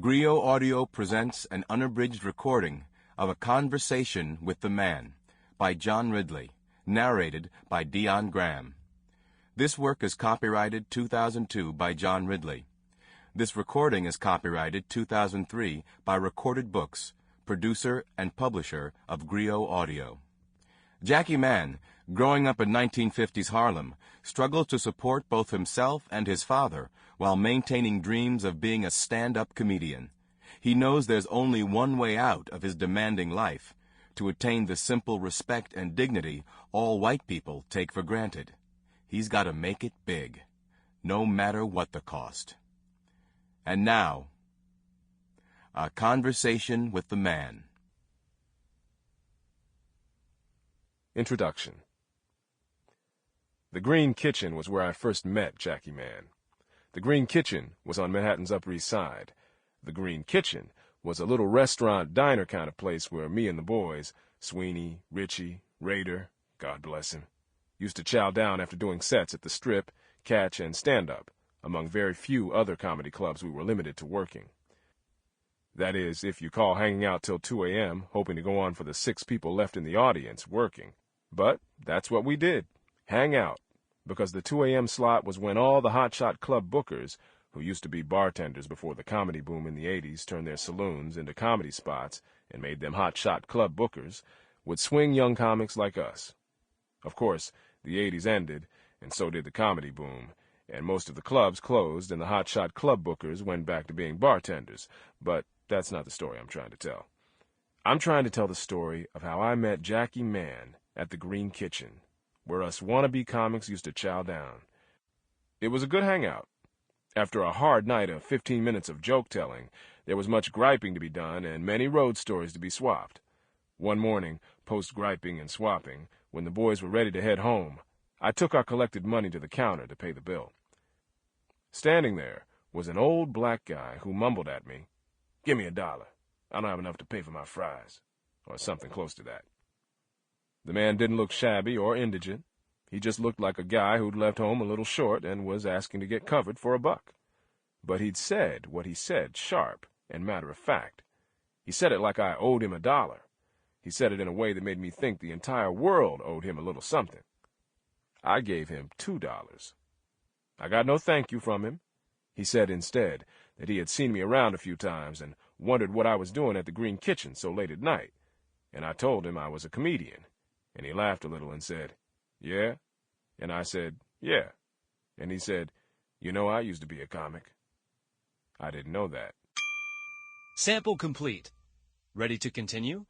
Griot Audio presents an unabridged recording of A Conversation with the Man by John Ridley, narrated by Dion Graham. This work is copyrighted 2002 by John Ridley. This recording is copyrighted 2003 by Recorded Books, producer and publisher of Griot Audio. Jackie Mann, growing up in 1950s Harlem, struggles to support both himself and his father while maintaining dreams of being a stand-up comedian. He knows there's only one way out of his demanding life, to attain the simple respect and dignity all white people take for granted. He's got to make it big, no matter what the cost. And now, A Conversation with the Man. Introduction. The Green Kitchen was where I first met Jackie Mann. The Green Kitchen was on Manhattan's Upper East Side. The Green Kitchen was a little restaurant diner kind of place where me and the boys, Sweeney, Richie, Raider, God bless him, used to chow down after doing sets at the Strip, Catch, and Stand-Up, among very few other comedy clubs we were limited to working. That is, if you call hanging out till 2 a.m., hoping to go on for the 6 people left in the audience, working. But that's what we did, hang out, because the 2 a.m. slot was when all the hotshot club bookers, who used to be bartenders before the comedy boom in the 80s turned their saloons into comedy spots and made them hotshot club bookers, would swing young comics like us. Of course, the 80s ended, and so did the comedy boom, and most of the clubs closed and the hotshot club bookers went back to being bartenders, but that's not the story I'm trying to tell. I'm trying to tell the story of how I met Jackie Mann at the Green Kitchen, where us wannabe comics used to chow down. It was a good hangout. After a hard night of 15 minutes of joke-telling, there was much griping to be done and many road stories to be swapped. One morning, post-griping and swapping, when the boys were ready to head home, I took our collected money to the counter to pay the bill. Standing there was an old black guy who mumbled at me, "Give me $1. I don't have enough to pay for my fries," or something close to that. The man didn't look shabby or indigent. He just looked like a guy who'd left home a little short and was asking to get covered for $1. But he'd said what he said sharp and matter-of-fact. He said it like I owed him $1. He said it in a way that made me think the entire world owed him a little something. I gave him $2. I got no thank you from him. He said instead that he had seen me around a few times and wondered what I was doing at the Green Kitchen so late at night, and I told him I was a comedian, and he laughed a little and said, "Yeah?" And I said, "Yeah." And he said, "You know, I used to be a comic." I didn't know that. Sample complete. Ready to continue?